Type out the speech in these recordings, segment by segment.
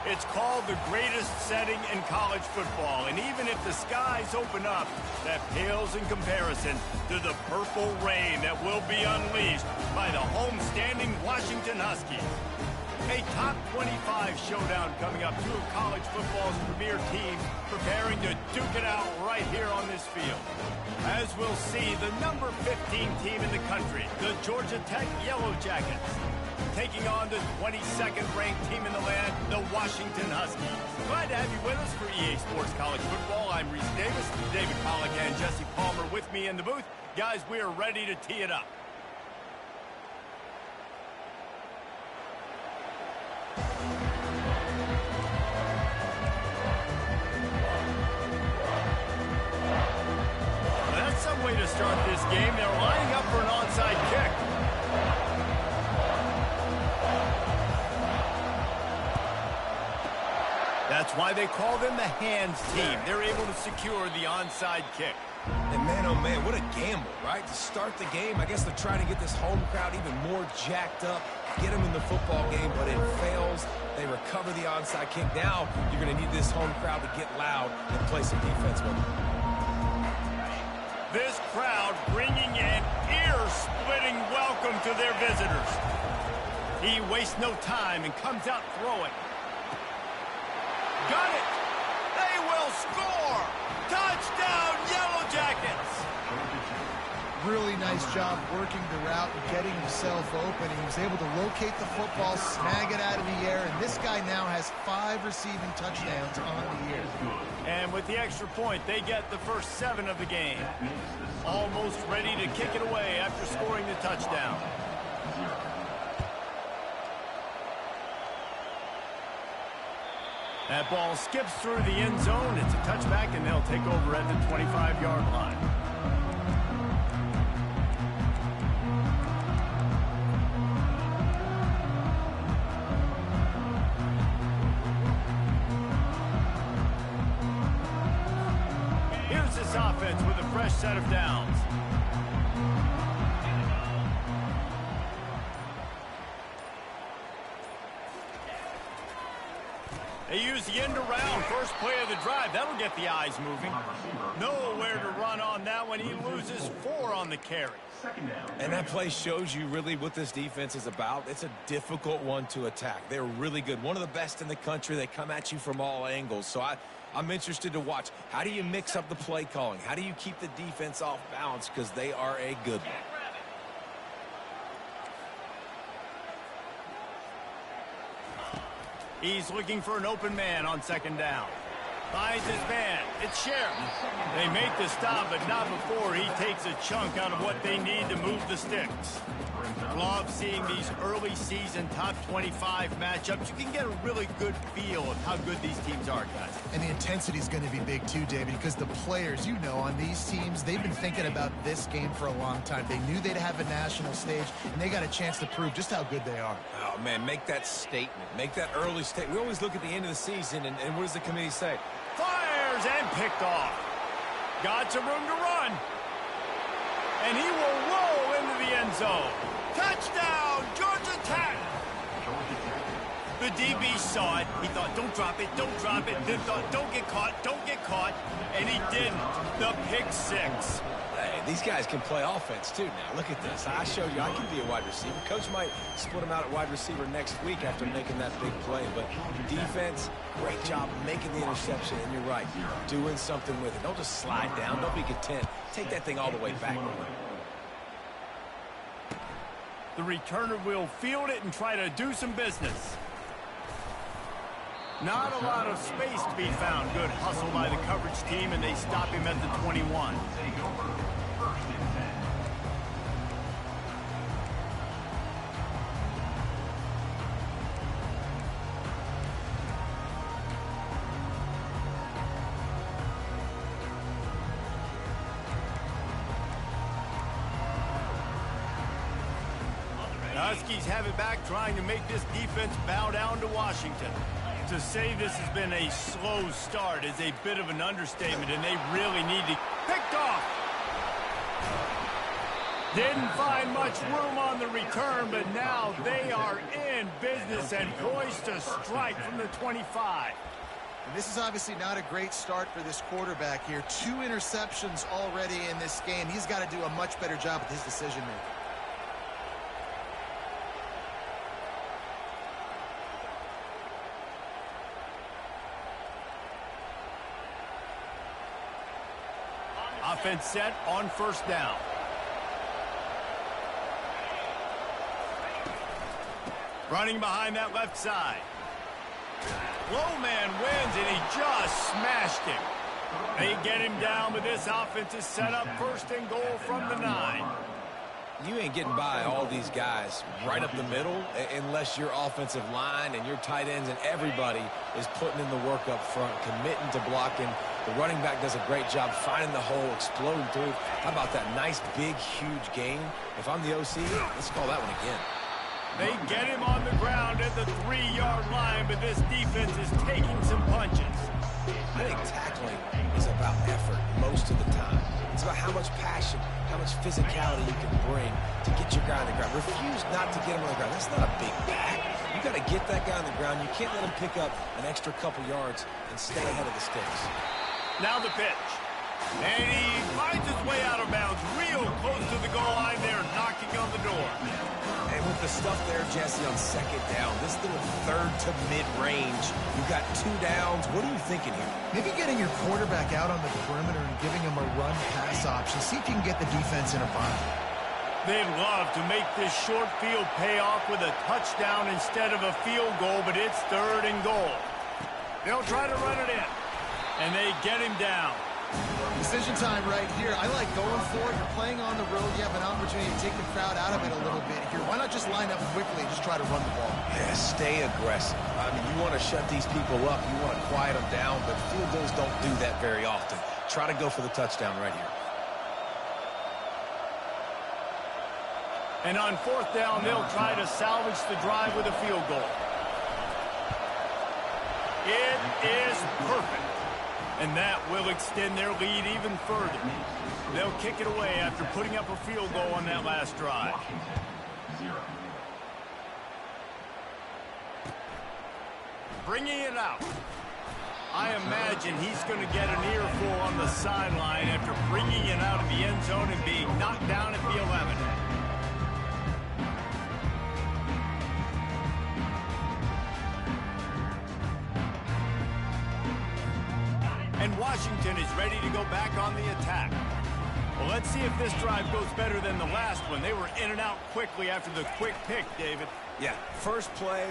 It's called the greatest setting in college football, and even if the skies open up, that pales in comparison to the purple rain that will be unleashed by the homestanding Washington Huskies. A top 25 showdown coming up. Two of college football's premier teams preparing to duke it out right here on this field. As we'll see, the number 15 team in the country, the Georgia Tech Yellow Jackets, taking on the 22nd ranked team in the land, the Washington Huskies. Glad to have you with us for EA Sports College Football. I'm Reese Davis, David Pollack and Jesse Palmer with me in the booth. Guys, we are ready to tee it up. That's some way to start this game. They're lining up for an onside kick. That's why they call them the hands team. They're able to secure the onside kick. And man, oh man, what a gamble, right? To start the game, I guess they're trying to get this home crowd even more jacked up, get them in the football game, but it fails. They recover the onside kick. Now you're going to need this home crowd to get loud and play some defense with them. This crowd bringing an ear-splitting welcome to their visitors. He wastes no time and comes out throwing. Got it! They will score! Touchdown, Yellow Jackets! Really nice job working the route and getting himself open. He was able to locate the football, snag it out of the air, and this guy now has 5 receiving touchdowns on the year. And with the extra point, they get the first 7 of the game. Almost ready to kick it away after scoring the touchdown. That ball skips through the end zone. It's a touchback, and they'll take over at the 25-yard line. Here's this offense with a fresh set of downs. They use the end around, first play of the drive. That'll get the eyes moving. Nowhere to run on that one. He loses 4 on the carry. And that play shows you really what this defense is about. It's a difficult one to attack. They're really good. One of the best in the country. They come at you from all angles. So I'm interested to watch. How do you mix up the play calling? How do you keep the defense off balance? Because they are a good one. He's looking for an open man on second down. Finds his man. It's Sheriff. They make the stop, but not before he takes a chunk out of what they need to move the sticks. Love seeing these early season top 25 matchups. You can get a really good feel of how good these teams are, guys. And the intensity is going to be big too, David, because the players, you know, on these teams, they've been thinking about this game for a long time. They knew they'd have a national stage, and they got a chance to prove just how good they are. Oh, man, make that statement. Make that early statement. We always look at the end of the season, and what does the committee say? Fires and picked off. Got some room to run. And he will roll into the end zone. Touchdown, Georgia Tech. The DB saw it. He thought, don't drop it, don't drop it. Then thought, don't get caught, don't get caught. And he didn't. The pick 6. Hey, these guys can play offense, too, now. Look at this. I showed you I can be a wide receiver. Coach might split him out at wide receiver next week after making that big play. But defense, great job making the interception. And you're right, doing something with it. Don't just slide down. Don't be content. Take that thing all the way back. The returner will field it and try to do some business. Not a lot of space to be found. Good hustle by the coverage team, and they stop him at the 21. The Huskies have it back, trying to make this defense bow down to Washington. To say this has been a slow start is a bit of an understatement, and they really need to... Picked off! Didn't find much room on the return, but now they are in business and poised to strike from the 25. And this is obviously not a great start for this quarterback here. 2 interceptions already in this game. He's got to do a much better job with his decision-making. Offense set on first down. Running behind that left side. Low man wins, and he just smashed him. They get him down, but this offense is set up first and goal from the 9. You ain't getting by all these guys right up the middle unless your offensive line and your tight ends and everybody is putting in the work up front, committing to blocking. The running back does a great job finding the hole, exploding through. How about that nice, big, huge gain? If I'm the OC, let's call that one again. They get him on the ground at the 3-yard line, but this defense is taking some punches. I think tackling is about effort most of the time. It's about how much passion, how much physicality you can bring to get your guy on the ground. Refuse not to get him on the ground. That's not a big back. You got to get that guy on the ground. You can't let him pick up an extra couple yards and stay ahead of the sticks. Now the pitch. And he finds his way out of bounds real close to the goal line there, knocking on the door. And with the stuff there, Jesse, on second down, this little third to mid-range, you've got 2 downs. What are you thinking here? Maybe getting your quarterback out on the perimeter and giving him a run-pass option. See if you can get the defense in a bind. They'd love to make this short field pay off with a touchdown instead of a field goal, but it's 3rd and goal. They'll try to run it in, and they get him down. Decision time right here. I like going for it. You're playing on the road. You have an opportunity to take the crowd out of it a little bit here. Why not just line up quickly and just try to run the ball? Yeah, stay aggressive. I mean, you want to shut these people up. You want to quiet them down, but field goals don't do that very often. Try to go for the touchdown right here. And on 4th down, they'll try to salvage the drive with a field goal. It is perfect. And that will extend their lead even further. They'll kick it away after putting up a field goal on that last drive. Bringing it out. I imagine he's going to get an earful on the sideline after bringing it out of the end zone and being knocked down at the 11. And Washington is ready to go back on the attack. Well, let's see if this drive goes better than the last one. They were in and out quickly after the quick pick, David. Yeah, first play,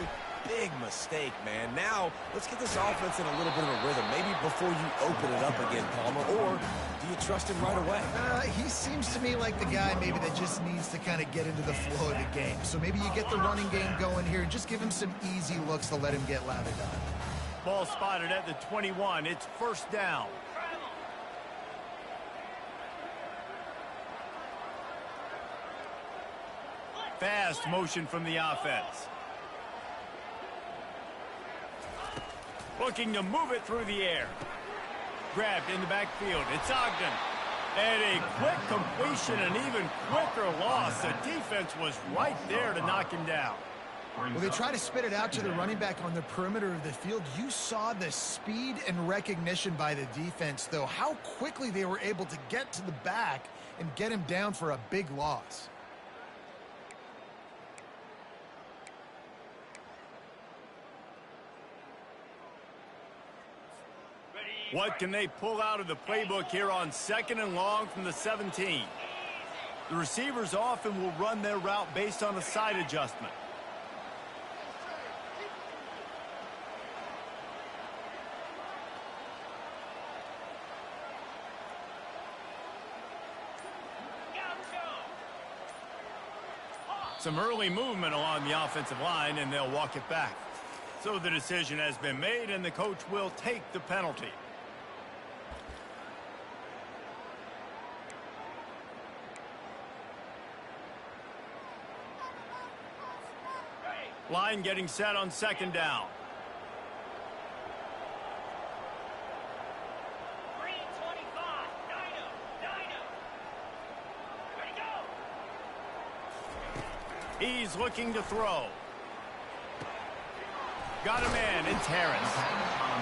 big mistake, man. Now, let's get this offense in a little bit of a rhythm. Maybe before you open it up again, Palmer, or do you trust him right away? He seems to me like the guy maybe that just needs to kind of get into the flow of the game. So maybe you get the running game going here and just give him some easy looks to let him get lathered up. Ball spotted at the 21. It's 1st down. Fast motion from the offense. Looking to move it through the air. Grabbed in the backfield. It's Ogden. And a quick completion, an even quicker loss. The defense was right there to knock him down. Well, they try to spit it out to the running back on the perimeter of the field. You saw the speed and recognition by the defense, though. How quickly they were able to get to the back and get him down for a big loss. What can they pull out of the playbook here on 2nd and long from the 17? The receivers often will run their route based on a side adjustment. Some early movement along the offensive line, and they'll walk it back. So the decision has been made, and the coach will take the penalty. Line getting set on 2nd down. He's looking to throw. Got a man in Terrence.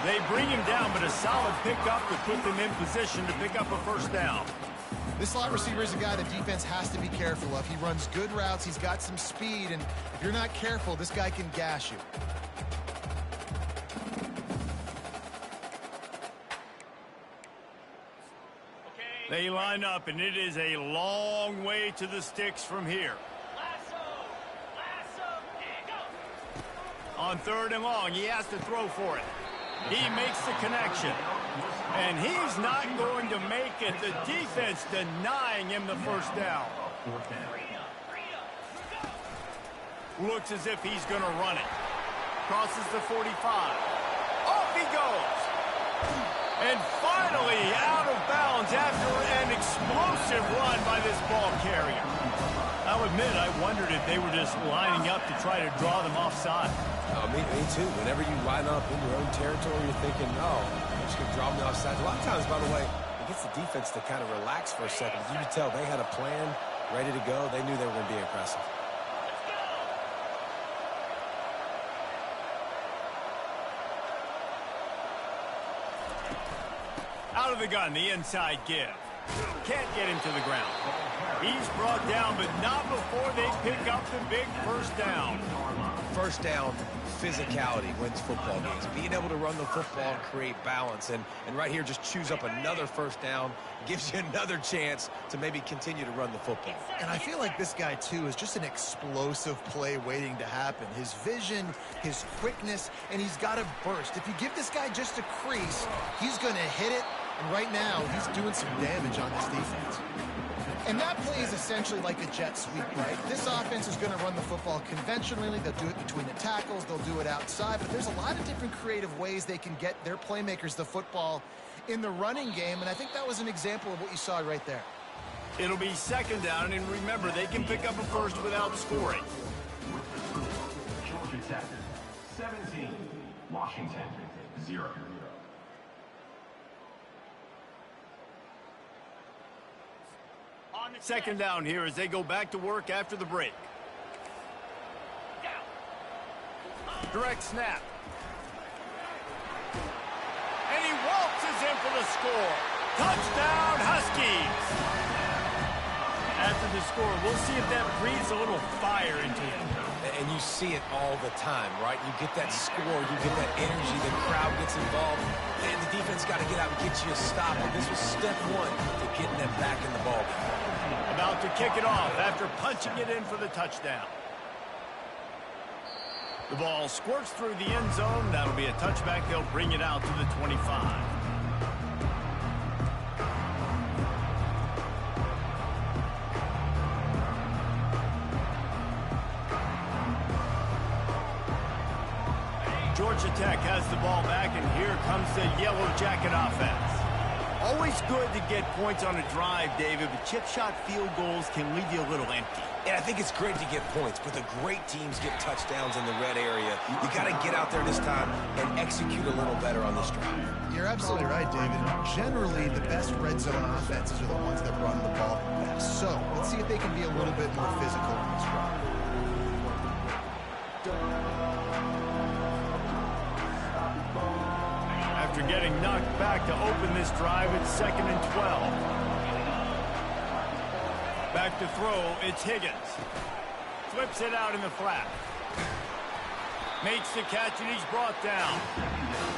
They bring him down, but a solid pickup to put them in position to pick up a first down. This slot receiver is a guy the defense has to be careful of. He runs good routes. He's got some speed, and if you're not careful, this guy can gash you. They line up, and it is a long way to the sticks from here. On 3rd and long, he has to throw for it. He makes the connection. And he's not going to make it. The defense denying him the first down. Looks as if he's going to run it. Crosses the 45. Off he goes. And finally out of bounds after an explosive run by this ball carrier. I'll admit, I wondered if they were just lining up to try to draw them offside. Me too. Whenever you line up in your own territory, you're thinking, oh, I'm just going to draw them offside. A lot of times, by the way, it gets the defense to kind of relax for a second. You could tell they had a plan ready to go. They knew they were going to be aggressive. Out of the gun, the inside give. Can't get him to the ground. He's brought down, but not before they pick up the big first down. First down, physicality wins football games. Being able to run the football and create balance. And right here, just choose up another first down. Gives you another chance to maybe continue to run the football. And I feel like this guy, too, is just an explosive play waiting to happen. His vision, his quickness, and he's got a burst. If you give this guy just a crease, he's going to hit it. And right now, he's doing some damage on this defense. And that play is essentially like a jet sweep, right? This offense is going to run the football conventionally. They'll do it between the tackles. They'll do it outside. But there's a lot of different creative ways they can get their playmakers the football in the running game. And I think that was an example of what you saw right there. It'll be 2nd down. And remember, they can pick up a first without scoring. Georgia Tech, 17. Washington, 0. Second down here as they go back to work after the break. Direct snap. And he waltzes in for the score. Touchdown, Huskies. After the score, we'll see if that breathes a little fire into him. And you see it all the time, right? You get that score, you get that energy, the crowd gets involved, and the defense got to get out and get you a stop. And this was step 1 to getting them back in the ballgame. About to kick it off after punching it in for the touchdown. The ball squirts through the end zone. That'll be a touchback. They'll bring it out to the 25. Georgia Tech has the ball back, and here comes the Yellow Jacket offense. Always good to get points on a drive, David, but chip shot field goals can leave you a little empty. And I think it's great to get points, but the great teams get touchdowns in the red area. You got to get out there this time and execute a little better on this drive. You're absolutely right, David. Generally, the best red zone offenses are the ones that run the ball best. So let's see if they can be a little bit more physical on this drive. After getting knocked back to open this drive, it's 2nd and 12. Back to throw, it's Higgins. Flips it out in the flat. Makes the catch, and he's brought down.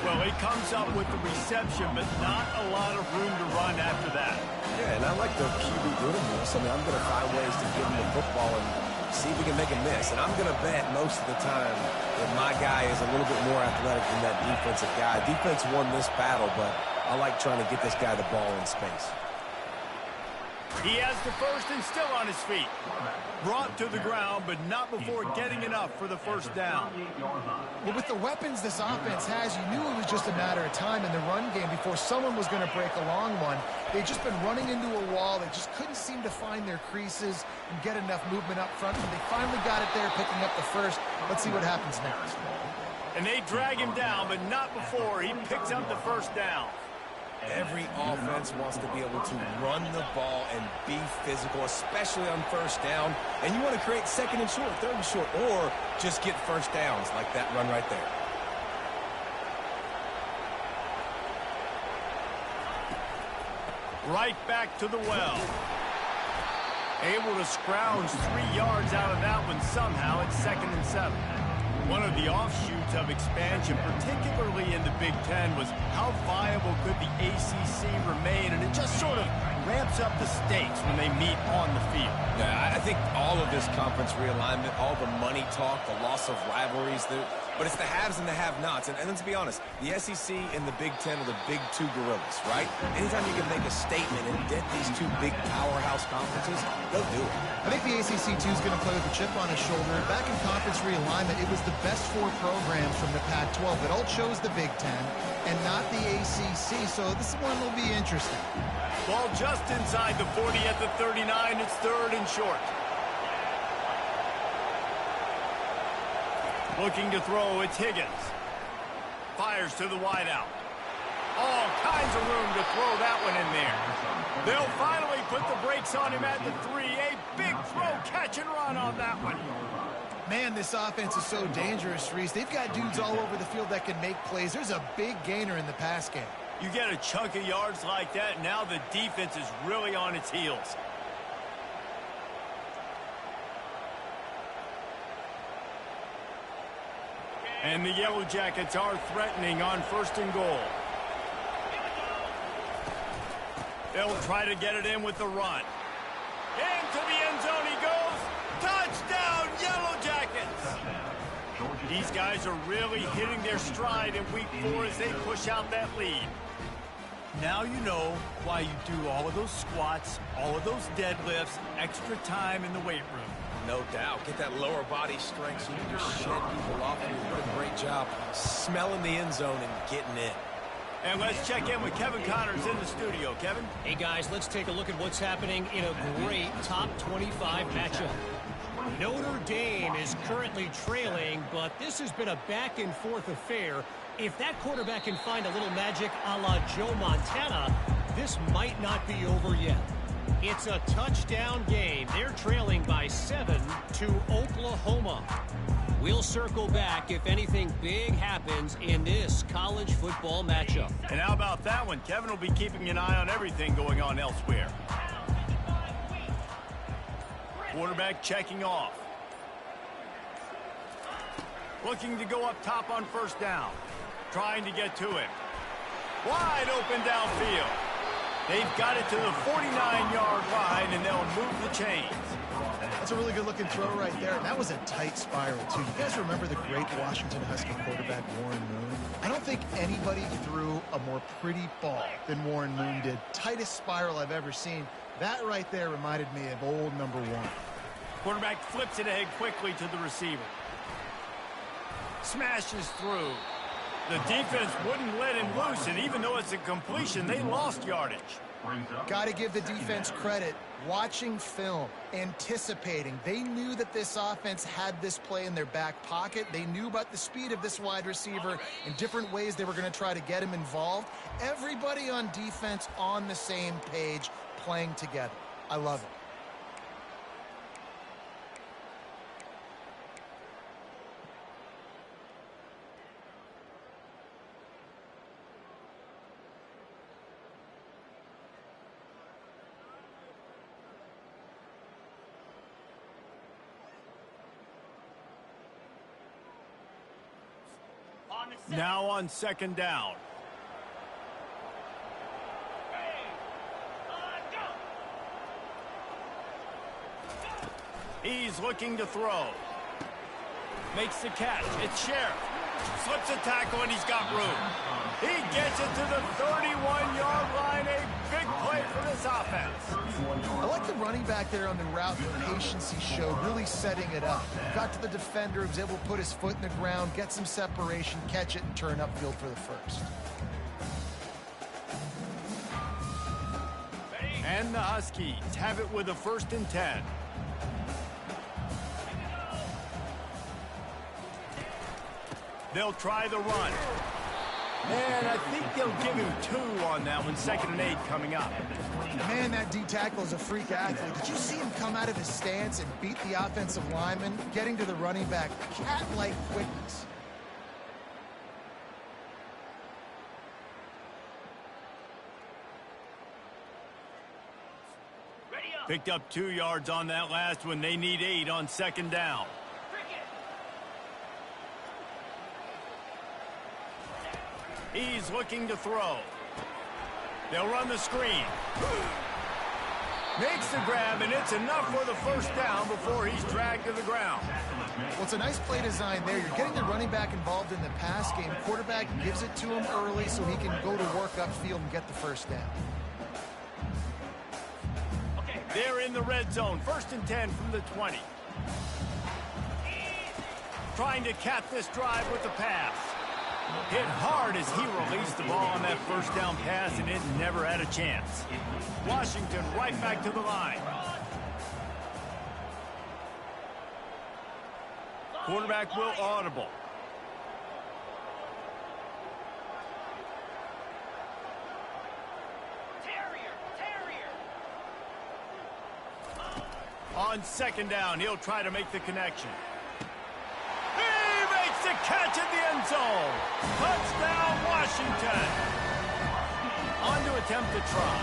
Well, he comes up with the reception, but not a lot of room to run after that. Yeah, and I like the QB doing this. I mean, I'm going to find ways to give him the football and see if we can make a miss. And I'm going to bet most of the time that my guy is a little bit more athletic than that defensive guy. Defense won this battle, but I like trying to get this guy the ball in space. He has the first and still on his feet. Brought to the ground, but not before getting enough for the first down. Well, with the weapons this offense has, you knew it was just a matter of time in the run game before someone was going to break a long one. They'd just been running into a wall. They just couldn't seem to find their creases and get enough movement up front. When they finally got it there, picking up the first. Let's see what happens next. And they drag him down, but not before he picks up the first down. Every offense wants to be able to run the ball and be physical, especially on first down. And you want to create second and short, third and short, or just get first downs like that run right there. Right back to the well. Able to scrounge 3 yards out of that one somehow. It's 2nd and 7. One of the offshoots of expansion, particularly in the Big Ten, was how viable could the ACC remain, and it just sort of ramps up the stakes when they meet on the field. Yeah, I think all of this conference realignment, all the money talk, the loss of rivalries, but it's the haves and the have-nots. And let's be honest, the SEC and the Big Ten are the big two gorillas, right? Anytime you can make a statement and dent these two big powerhouse conferences, they'll do it. I think the ACC, too, is going to play with a chip on his shoulder. Back in conference realignment, it was the best 4 programs from the Pac-12 that all chose the Big Ten and not the ACC, so this one will be interesting. Ball just inside the 40 at the 39. It's 3rd and short. Looking to throw, it's Higgins. Fires to the wideout. All kinds of room to throw that one in there. They'll finally put the brakes on him at the 3. A big throw, catch and run on that one. Man, this offense is so dangerous, Reese. They've got dudes all over the field that can make plays. There's a big gainer in the pass game. You get a chunk of yards like that, now the defense is really on its heels. And the Yellow Jackets are threatening on 1st and goal. They'll try to get it in with the run. Into the end zone he goes. Touchdown, Yellow Jackets! These guys are really hitting their stride in week 4 as they push out that lead. Now you know why you do all of those squats, all of those deadlifts, extra time in the weight room. No doubt. Get that lower body strength so you can just shed people off. And you do a great job smelling the end zone and getting in. And let's check in with Kevin Connors in the studio. Kevin? Hey, guys, let's take a look at what's happening in a great top 25 matchup. Notre Dame is currently trailing, but this has been a back-and-forth affair. If that quarterback can find a little magic a la Joe Montana, this might not be over yet. It's a touchdown game. They're trailing by 7 to Oklahoma. We'll circle back if anything big happens in this college football matchup. And how about that one? Kevin will be keeping an eye on everything going on elsewhere. Quarterback checking off. Looking to go up top on 1st down. Trying to get to him. Wide open downfield. They've got it to the 49-yard line, and they'll move the chains. That's a really good-looking throw right there. That was a tight spiral, too. You guys remember the great Washington Husky quarterback, Warren Moon? I don't think anybody threw a more pretty ball than Warren Moon did. Tightest spiral I've ever seen. That right there reminded me of old number 1. Quarterback flips it ahead quickly to the receiver. Smashes through. The defense wouldn't let him loose, and even though it's a completion, they lost yardage. Got to give the defense credit. Watching film, anticipating. They knew that this offense had this play in their back pocket. They knew about the speed of this wide receiver and different ways they were going to try to get him involved. Everybody on defense on the same page, playing together. I love it. Now on 2nd down. He's looking to throw. Makes the catch. It's Sheriff. Slips a tackle, and he's got room. He gets it to the 31-yard line. A big play for this offense. I like the running back there on the route, the patience he showed, really setting it up. Got to the defender, was able to put his foot in the ground, get some separation, catch it, and turn upfield for the first. And the Huskies have it with a 1st and 10. They'll try the run. And I think they'll give him 2 on that one. 2nd and 8 coming up. Man, that D tackle is a freak athlete. Did you see him come out of his stance and beat the offensive lineman, getting to the running back? Cat-like quickness. Picked up 2 yards on that last one. They need 8 on 2nd down. He's looking to throw. They'll run the screen. Makes the grab, and it's enough for the 1st down before he's dragged to the ground. Well, it's a nice play design there. You're getting the running back involved in the pass game. Quarterback gives it to him early so he can go to work upfield and get the 1st down. They're in the red zone. 1st and 10 from the 20. Trying to cap this drive with the pass. Hit hard as he released the ball on that 1st down pass, and it never had a chance. Washington right back to the line. Quarterback will audible. On 2nd down, he'll try to make the connection. He makes the catch in the end zone. Touchdown, Washington. On to attempt to try.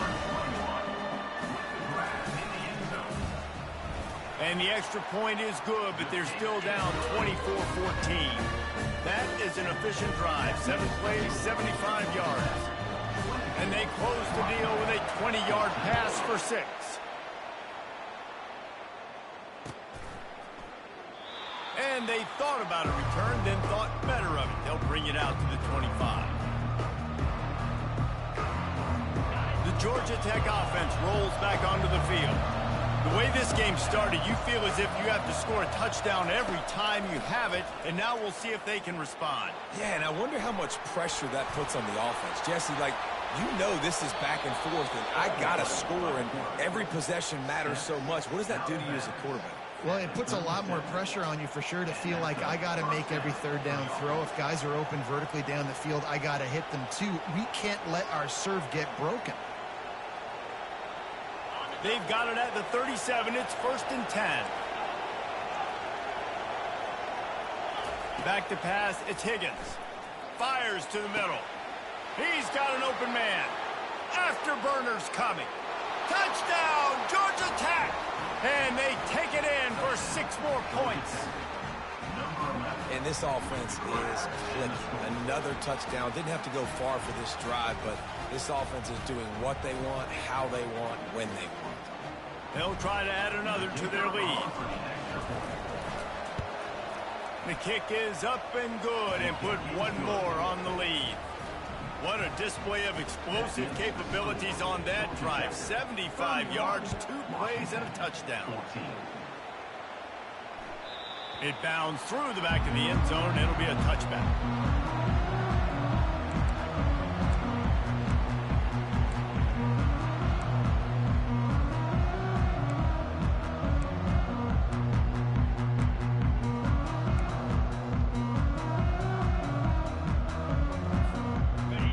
And the extra point is good, but they're still down 24-14. That is an efficient drive. 7 plays, 75 yards. And they close the deal with a 20-yard pass for 6. And they thought about a return, then thought better of it. They'll bring it out to the 25. The Georgia Tech offense rolls back onto the field. The way this game started, you feel as if you have to score a touchdown every time you have it, and now we'll see if they can respond. Yeah, and I wonder how much pressure that puts on the offense. Jesse, like, you know this is back and forth, and I got to score, and every possession matters so much. What does that do to you as a quarterback? Well, it puts a lot more pressure on you for sure to feel like I got to make every 3rd down throw. If guys are open vertically down the field, I got to hit them too. We can't let our serve get broken. They've got it at the 37. It's 1st and 10. Back to pass. It's Higgins. Fires to the middle. He's got an open man. Afterburner's coming. Touchdown, Georgia Tech. And they take it in for 6 more points. And this offense is clicking. Another touchdown. Didn't have to go far for this drive, but this offense is doing what they want, how they want, when they want. They'll try to add another to their lead. The kick is up and good and put 1 more on the lead. What a display of explosive capabilities on that drive. 75 yards, 2 plays, and a touchdown. It bounds through the back of the end zone, and it'll be a touchback.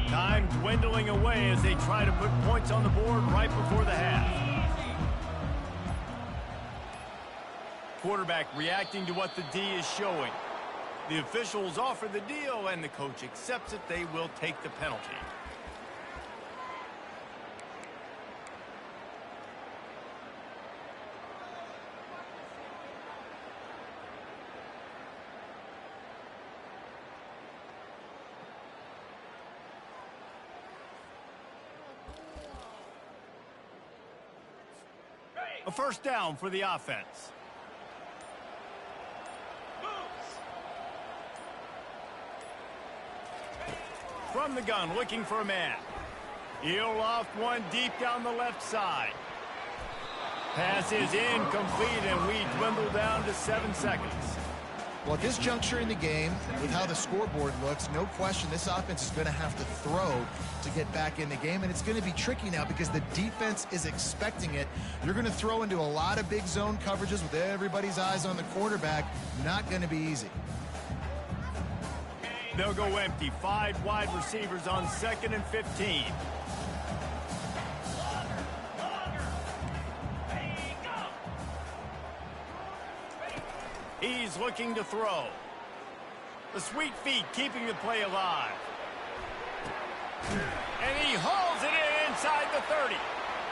Time dwindling away as they try to put points on the board right before the half. Quarterback reacting to what the D is showing. The officials offer the deal, and the coach accepts it. They will take the penalty. A 1st down for the offense. From the gun, looking for a man. He'll loft one deep down the left side. Pass is incomplete, and we dwindle down to 7 seconds. Well, at this juncture in the game, with how the scoreboard looks, no question this offense is going to have to throw to get back in the game, and it's going to be tricky now because the defense is expecting it. You're going to throw into a lot of big zone coverages with everybody's eyes on the quarterback. Not going to be easy. They'll go empty. 5 wide receivers on 2nd and 15. He's looking to throw. The sweet feet keeping the play alive. And he hauls it in inside the 30.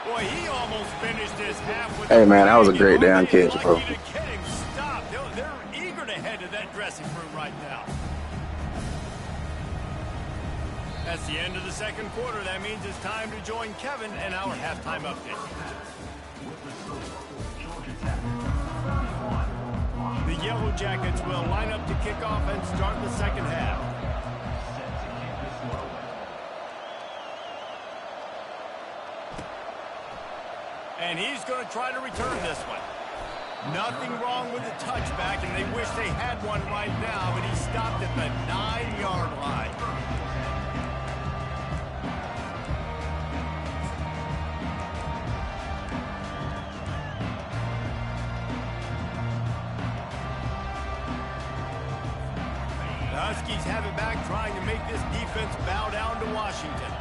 Boy, he almost finished his half with Hey, man, that was a great damn catch, bro. Get him stopped. They're eager to head to that dressing room right now. That's the end of the 2nd quarter. That means it's time to join Kevin and our halftime update. The Yellow Jackets will line up to kick off and start the 2nd half. And he's going to try to return this one. Nothing wrong with the touchback, and they wish they had one right now, but he stopped at the 9-yard line. The Huskies have it back, trying to make this defense bow down to Washington.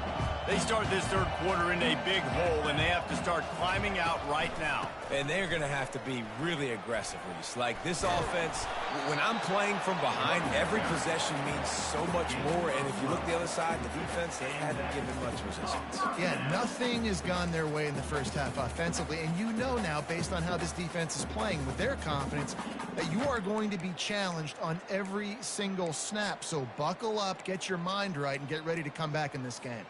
They start this 3rd quarter in a big hole, and they have to start climbing out right now. And they're going to have to be really aggressive, Reese. Like, this offense, when I'm playing from behind, every possession means so much more. And if you look the other side, the defense, they haven't given much resistance. Yeah, nothing has gone their way in the first half offensively. And you know now, based on how this defense is playing with their confidence, that you are going to be challenged on every single snap. So buckle up, get your mind right, and get ready to come back in this game.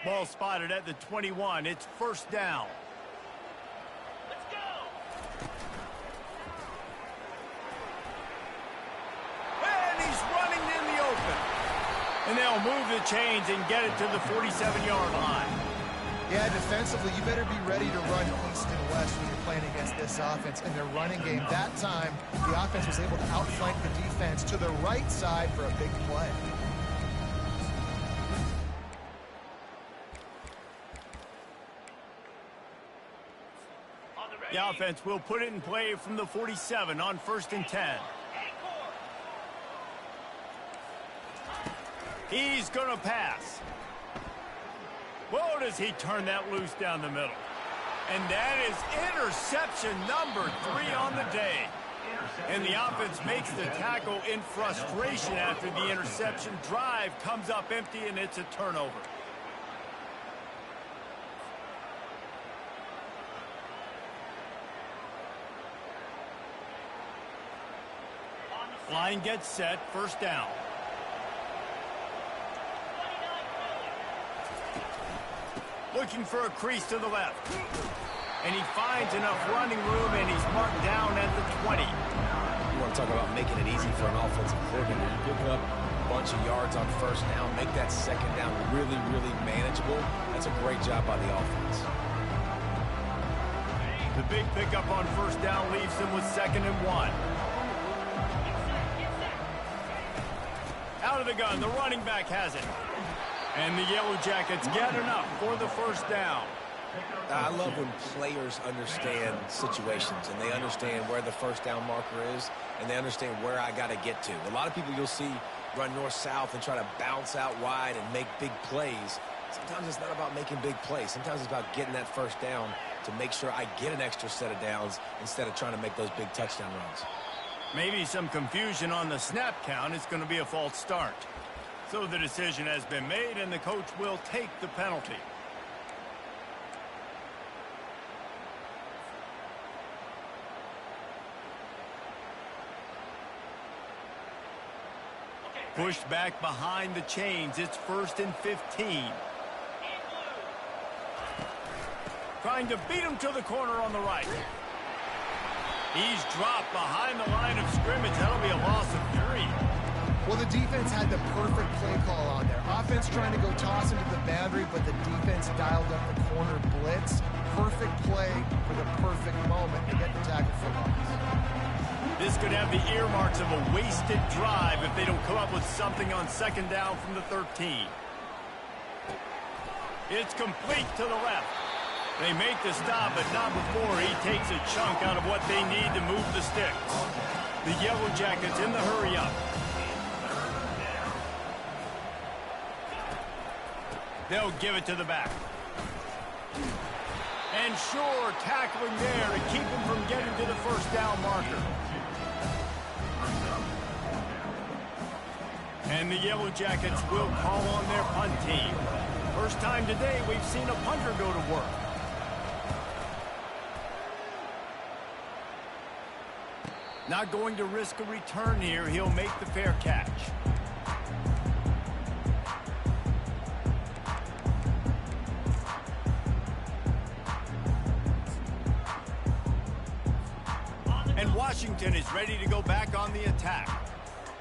Ball spotted at the 21. It's 1st down. Let's go. And he's running in the open. And they'll move the chains and get it to the 47-yard line. Yeah, defensively, you better be ready to run east and west when you're playing against this offense and their running game. That time, the offense was able to outflank the defense to the right side for a big play. The offense will put it in play from the 47 on 1st and 10. He's going to pass. Whoa, does he turn that loose down the middle. And that is interception number 3 on the day. And the offense makes the tackle in frustration after the interception. Drive comes up empty, and it's a turnover. Line gets set, 1st down. Looking for a crease to the left. And he finds enough running room, and he's marked down at the 20. You want to talk about making it easy for an offensive coordinator. You're picking up a bunch of yards on 1st down, make that 2nd down really, really manageable. That's a great job by the offense. The big pickup on 1st down leaves them with 2nd and 1. Out of the gun, the running back has it. And the Yellow Jackets get enough for the 1st down. I love when players understand situations and they understand where the 1st down marker is and they understand where I got to get to. A lot of people you'll see run north-south and try to bounce out wide and make big plays. Sometimes it's not about making big plays. Sometimes it's about getting that 1st down to make sure I get an extra set of downs instead of trying to make those big touchdown runs. Maybe some confusion on the snap count. It's going to be a false start. So the decision has been made, and the coach will take the penalty. Pushed back behind the chains. It's 1st and 15. Trying to beat him to the corner on the right. He's dropped behind the line of scrimmage. That'll be a loss of 3. Well, the defense had the perfect play call on there. Offense trying to go toss into the boundary, but the defense dialed up the corner blitz. Perfect play for the perfect moment to get the tackle for loss. This could have the earmarks of a wasted drive if they don't come up with something on 2nd down from the 13. It's complete to the left. They make the stop, but not before he takes a chunk out of what they need to move the sticks. The Yellow Jackets in the hurry up. They'll give it to the back. And sure, tackling there to keep him from getting to the first down marker. And the Yellow Jackets will call on their punt team. First time today we've seen a punter go to work. Not going to risk a return here. He'll make the fair catch. And Washington is ready to go back on the attack.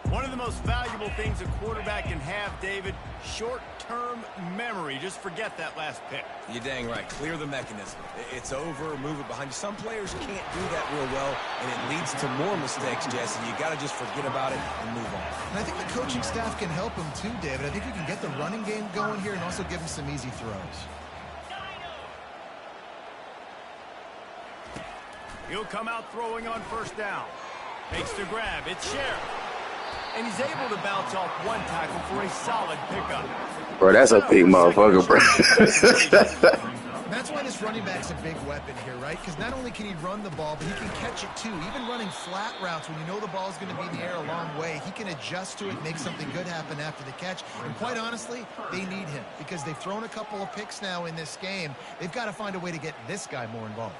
One of the most valuable things a quarterback can have, David, short-term memory. Just forget that last pick. You're dang right. Clear the mechanism. It's over, move it behind you. Some players can't do that real well, and it leads to more mistakes, Jesse. You got to just forget about it and move on. And I think the coaching staff can help him too, David. I think you can get the running game going here and also give him some easy throws. He'll come out throwing on first down. Makes the grab. It's Sheriff. And he's able to bounce off one tackle for a solid pickup. Bro, that's a big motherfucker, bro. That's why this running back's a big weapon here, right? Because not only can he run the ball, but he can catch it too. Even running flat routes when you know the ball's going to be in the air a long way, he can adjust to it, make something good happen after the catch. And quite honestly, they need him because they've thrown a couple of picks now in this game. They've got to find a way to get this guy more involved.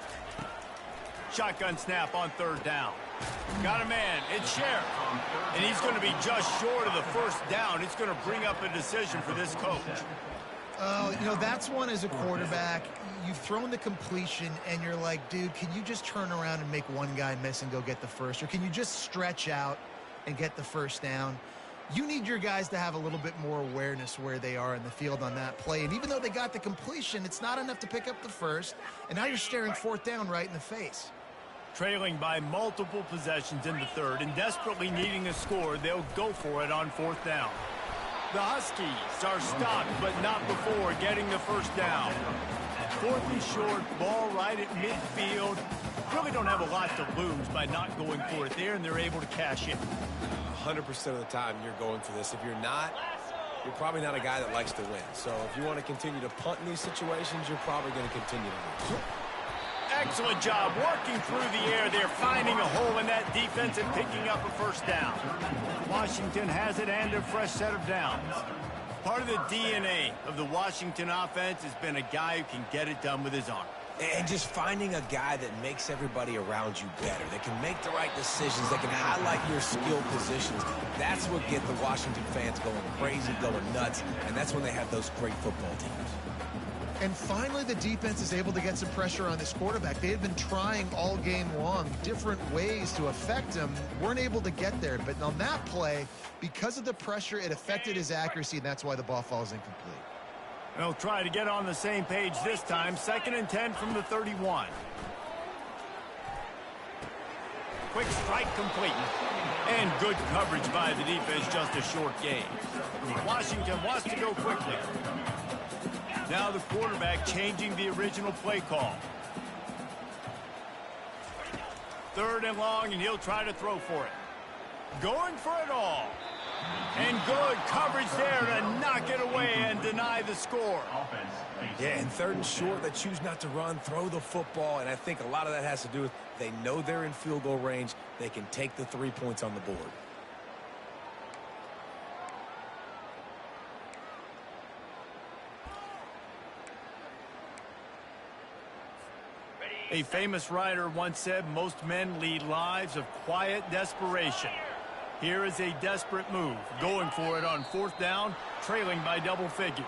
Shotgun snap on third down. Got a man. It's Sheriff. And he's going to be just short of the first down. It's going to bring up a decision for this coach. You know, that's one as a quarterback. You've thrown the completion, and you're like, dude, can you just turn around and make one guy miss and go get the first? Or can you just stretch out and get the first down? You need your guys to have a little bit more awareness where they are in the field on that play. And even though they got the completion, it's not enough to pick up the first. And now you're staring fourth down right in the face. Trailing by multiple possessions in the third and desperately needing a score, they'll go for it on fourth down. The Huskies are stopped, but not before getting the first down. Fourth and short, ball right at midfield. Really don't have a lot to lose by not going for it there, and they're able to cash in. 100% of the time you're going for this. If you're not, you're probably not a guy that likes to win. So if you want to continue to punt in these situations, you're probably going to continue to lose. Excellent job working through the air. They're finding a hole in that defense and picking up a first down. Washington has it and a fresh set of downs. Part of the DNA of the Washington offense has been a guy who can get it done with his arm. And just finding a guy that makes everybody around you better, that can make the right decisions, that can highlight your skill positions. That's what gets the Washington fans going crazy, going nuts, and that's when they have those great football teams. And finally, the defense is able to get some pressure on this quarterback. They had been trying all game long different ways to affect him. Weren't able to get there. But on that play, because of the pressure, it affected his accuracy, and that's why the ball falls incomplete. They'll try to get on the same page this time. 2nd and 10 from the 31. Quick strike complete. And good coverage by the defense, just a short gain. Washington wants to go quickly. Now the quarterback changing the original play call. 3rd and long, and he'll try to throw for it. Going for it all. And good coverage there to knock it away and deny the score. Yeah, and 3rd and short, they choose not to run, throw the football, and I think a lot of that has to do with they know they're in field goal range. They can take the 3 points on the board. A famous writer once said, most men lead lives of quiet desperation. Here is a desperate move, going for it on 4th down, trailing by double figures.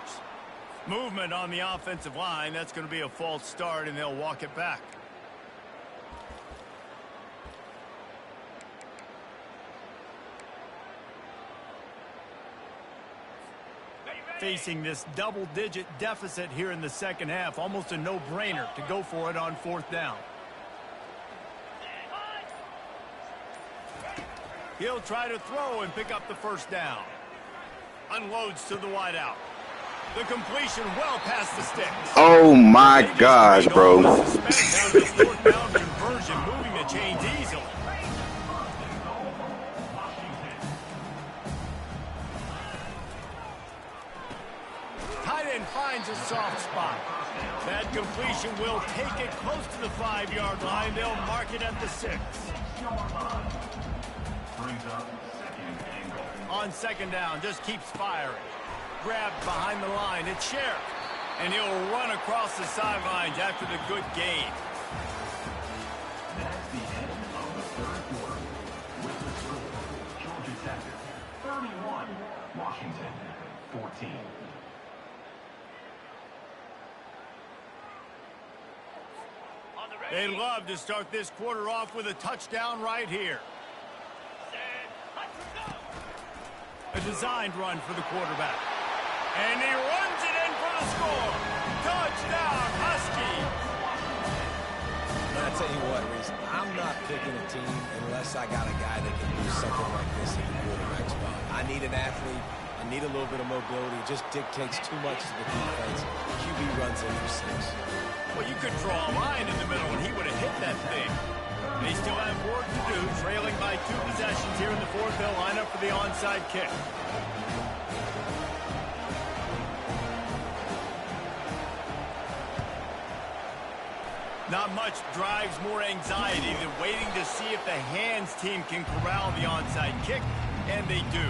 Movement on the offensive line, that's going to be a false start, and they'll walk it back. Facing this double-digit deficit here in the second half, almost a no-brainer to go for it on 4th down. He'll try to throw and pick up the first down. Unloads to the wideout. The completion well past the sticks. Oh my gosh, bro. Fourth down conversion, moving the chains easily. Tight and finds a soft spot. That completion will take it close to the 5-yard line. They'll mark it at the 6. On second down, just keeps firing. Grabbed behind the line. It's Sheriff. And he'll run across the sidelines after the good gain. That's the end of the third quarter. With the score, Georgia Tech 31, Washington 14. They love to start this quarter off with a touchdown right here. A designed run for the quarterback. And he runs it in for the score. Touchdown, Husky. I tell you what, Reese, I'm not picking a team unless I got a guy that can do something like this in the quarterback spot. I need an athlete. I need a little bit of mobility. It just dictates too much to the defense. QB runs in for 6. Well, you could draw a line in the middle, and he would have hit that thing. They still have work to do, trailing by 2 possessions here in the fourth. They'll line up for the onside kick. Not much drives more anxiety than waiting to see if the hands team can corral the onside kick, and they do.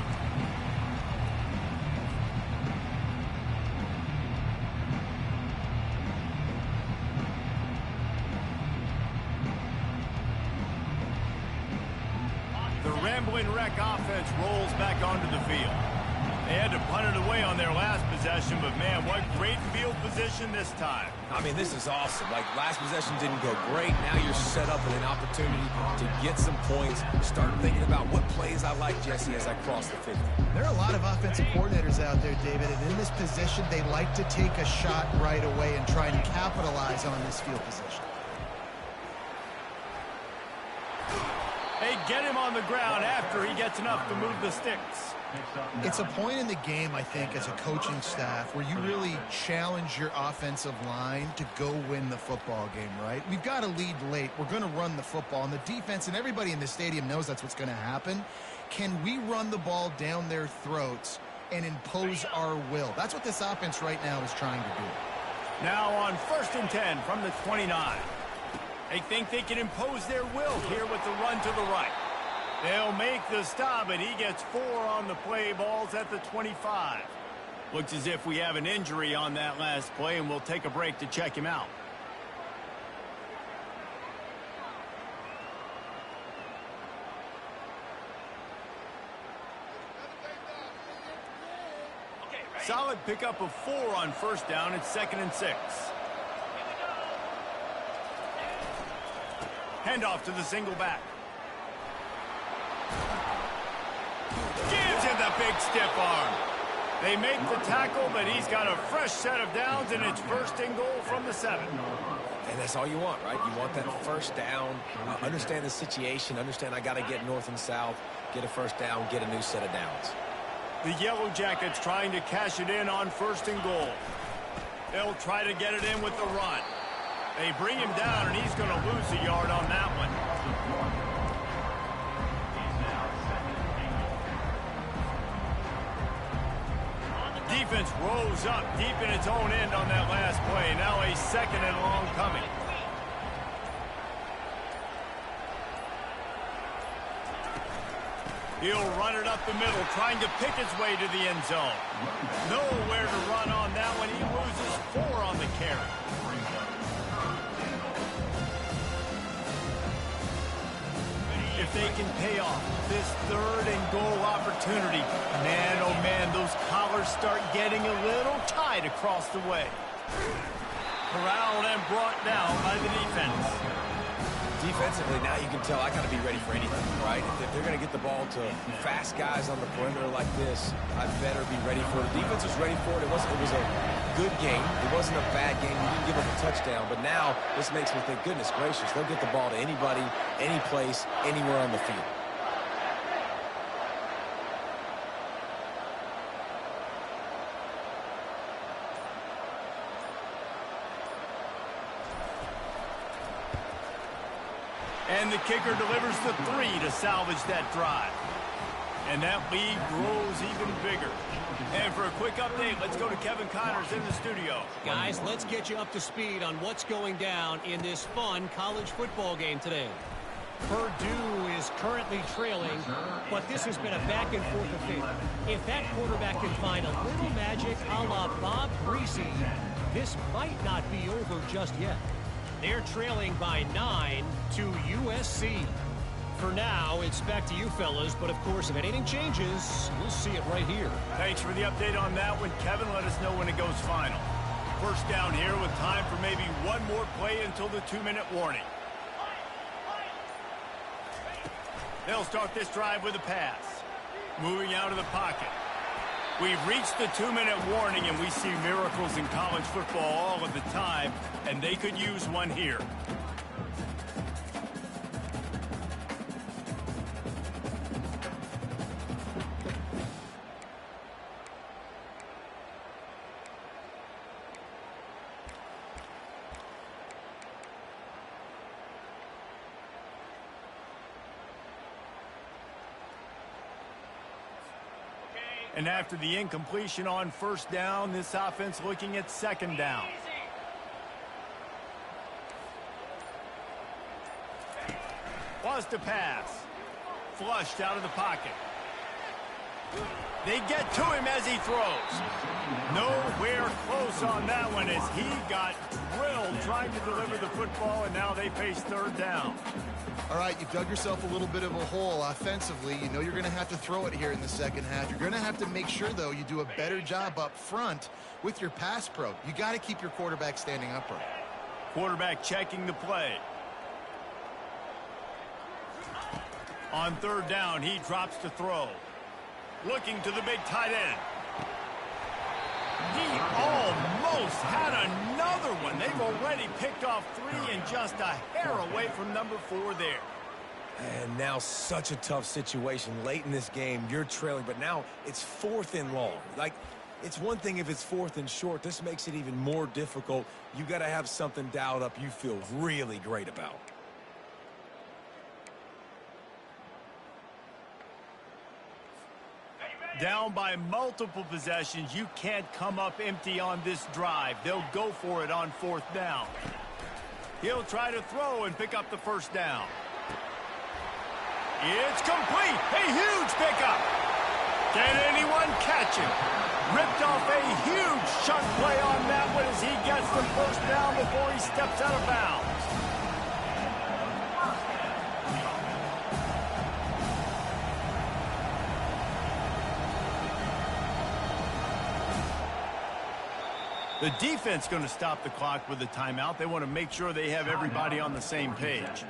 The Ramblin' Wreck offense rolls back onto the field. They had to punt it away on their last possession, but man, what great field position this time. I mean, this is awesome. Like, last possession didn't go great. Now you're set up with an opportunity to get some points. Start thinking about what plays I like, Jesse, as I cross the 50. There are a lot of offensive coordinators out there, David, and in this position, they like to take a shot right away and try and capitalize on this field position. They get him on the ground after he gets enough to move the sticks. It's a point in the game, I think, as a coaching staff, where you really challenge your offensive line to go win the football game, right? We've got to lead late. We're going to run the football. And the defense and everybody in the stadium knows that's what's going to happen. Can we run the ball down their throats and impose our will? That's what this offense right now is trying to do. Now on 1st and 10 from the 29. They think they can impose their will here with the run to the right. They'll make the stop, and he gets 4 on the play. Ball's at the 25. Looks as if we have an injury on that last play, and we'll take a break to check him out. Solid pickup of 4 on 1st down. It's 2nd and 6. Handoff to the single back. Gives him the big stiff arm. They make the tackle, but he's got a fresh set of downs, and it's 1st and goal from the 7. And that's all you want, right? You want that 1st down. Understand the situation. Understand I got to get north and south, get a 1st down, get a new set of downs. The Yellow Jackets trying to cash it in on 1st and goal. They'll try to get it in with the run. They bring him down, and he's going to lose a yard on that one. Defense rose up deep in its own end on that last play. Now a 2nd and long coming. He'll run it up the middle, trying to pick his way to the end zone. Nowhere to run on that one. He loses 4 on the carry. If they can pay off this 3rd and goal opportunity, man, oh man, those collars start getting a little tight across the way. Corralled and brought down by the defense. Defensively, now you can tell I got to be ready for anything, right? If they're going to get the ball to fast guys on the perimeter like this, I better be ready for it. The defense was ready for it. It was a good game. It wasn't a bad game. We didn't give up a touchdown. But now this makes me think, goodness gracious, they'll get the ball to anybody, any place, anywhere on the field. And the kicker delivers the 3 to salvage that drive. And that lead grows even bigger. And for a quick update, let's go to Kevin Connors in the studio. Guys, let's get you up to speed on what's going down in this fun college football game today. Purdue is currently trailing, but this has been a back-and-forth affair. If that quarterback can find a little magic a la Bob Greasy, this might not be over just yet. They're trailing by 9 to USC. For now, it's back to you fellas, but of course, if anything changes, we'll see it right here. Thanks for the update on that one, Kevin. Let us know when it goes final. First down here with time for maybe one more play until the 2-minute warning. They'll start this drive with a pass. Moving out of the pocket. We've reached the 2-minute warning, and we see miracles in college football all of the time, and they could use one here. And after the incompletion on first down, this offense looking at second down. Was to pass. Flushed out of the pocket. They get to him as he throws. Nowhere close on that one as he got drilled trying to deliver the football, and now they face third down. All right, you've dug yourself a little bit of a hole offensively. You know you're going to have to throw it here in the second half. You're going to have to make sure, though, you do a better job up front with your pass pro. You got to keep your quarterback standing upright. Quarterback checking the play. On third down, he drops to throw. Looking to the big tight end. He almost had another one. They've already picked off 3 and just a hair away from number 4 there. And now such a tough situation. Late in this game, you're trailing, but now it's 4th and long. Like, it's one thing if it's 4th and short. This makes it even more difficult. You got to have something dialed up you feel really great about. Down by multiple possessions, you can't come up empty on this drive. They'll go for it on 4th down. He'll try to throw and pick up the first down. It's complete. A huge pickup. Can anyone catch him? Ripped off a huge chunk play on that one as he gets the first down before he steps out of bounds. The defense going to stop the clock with a timeout. They want to make sure they have everybody on the same page.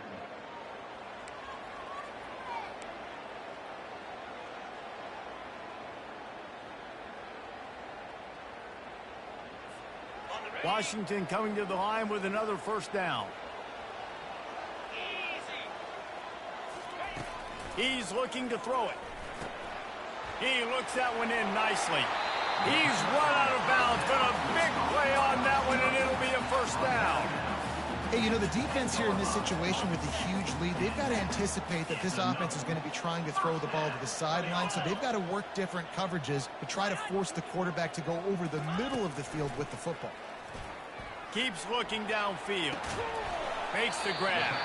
Washington coming to the line with another first down. He's looking to throw it. He looks that one in nicely. He's run out of bounds, but a big play on that one, and it'll be a first down. Hey, you know, the defense here in this situation with a huge lead, they've got to anticipate that this offense is going to be trying to throw the ball to the sideline, so they've got to work different coverages to try to force the quarterback to go over the middle of the field with the football. Keeps looking downfield. Makes the grab.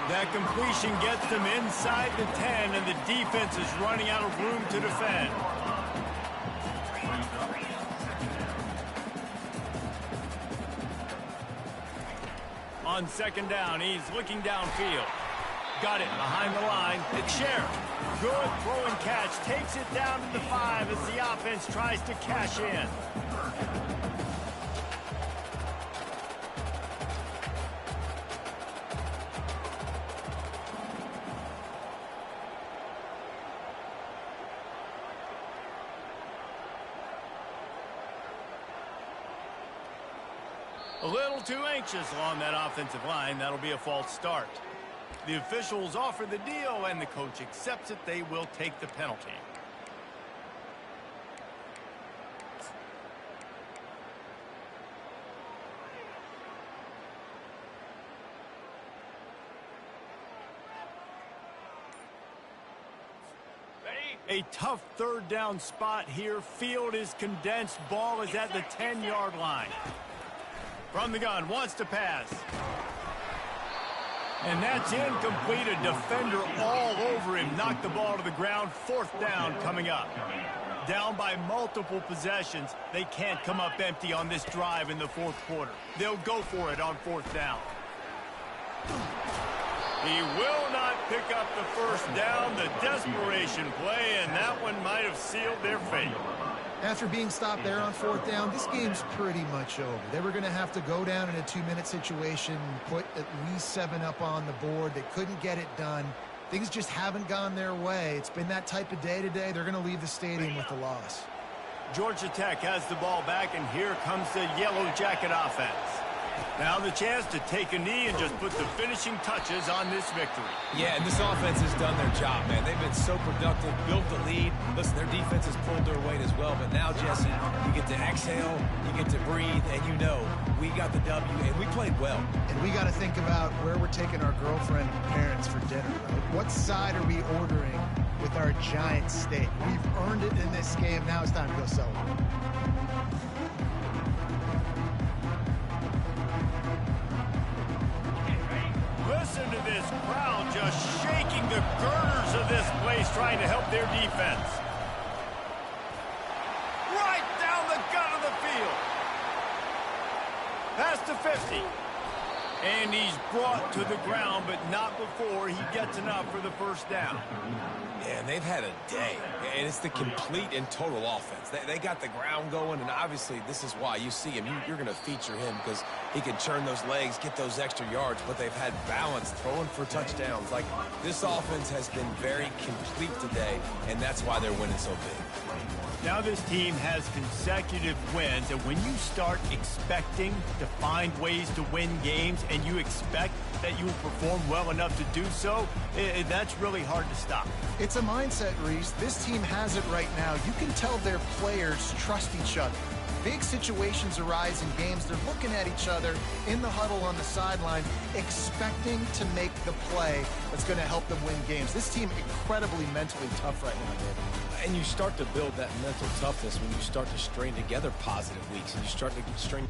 That completion gets them inside the 10, and the defense is running out of room to defend. On second down, he's looking downfield. Got it behind the line. It's Sheriff. Good throw and catch. Takes it down to the 5 as the offense tries to cash in. A little too anxious along that offensive line. That'll be a false start. The officials offer the deal, and the coach accepts it. They will take the penalty. A tough third down spot here. Field is condensed. Ball is at the 10-yard line. From the gun, wants to pass. And that's incomplete. A defender all over him. Knocked the ball to the ground. Fourth down coming up. Down by multiple possessions. They can't come up empty on this drive in the fourth quarter. They'll go for it on fourth down. He will not pick up the first down. The desperation play, and that one might have sealed their fate. After being stopped there on fourth down, this game's pretty much over. They were going to have to go down in a 2-minute situation, put at least 7 up on the board. They couldn't get it done. Things just haven't gone their way. It's been that type of day today. They're going to leave the stadium with the loss. Georgia Tech has the ball back, and here comes the Yellow Jacket offense. Now the chance to take a knee and just put the finishing touches on this victory. Yeah, and this offense has done their job, man. They've been so productive, built the lead. Listen, their defense has pulled their weight as well. But now, Jesse, you get to exhale, you get to breathe, and you know we got the W, and we played well. And we got to think about where we're taking our girlfriend and parents for dinner, right? What side are we ordering with our giant steak? We've earned it in this game. Now it's time to go celebrate. Listen to this crowd just shaking the girders of this place, trying to help their defense. Right down the gut of the field. Past the 50. And he's brought to the ground, but not before he gets enough for the first down. Yeah, and they've had a day, and it's the complete and total offense. They got the ground going, and obviously this is why you see him. You're going to feature him because he can churn those legs, get those extra yards, but they've had balance, throwing for touchdowns. Like, this offense has been very complete today, and that's why they're winning so big. Now this team has consecutive wins, and when you start expecting to find ways to win games and you expect that you will perform well enough to do so, that's really hard to stop. It's a mindset, Reese. This team has it right now. You can tell their players trust each other. Big situations arise in games. They're looking at each other in the huddle on the sideline, expecting to make the play that's going to help them win games. This team incredibly mentally tough right now, David. And you start to build that mental toughness when you start to string together positive weeks and you start to string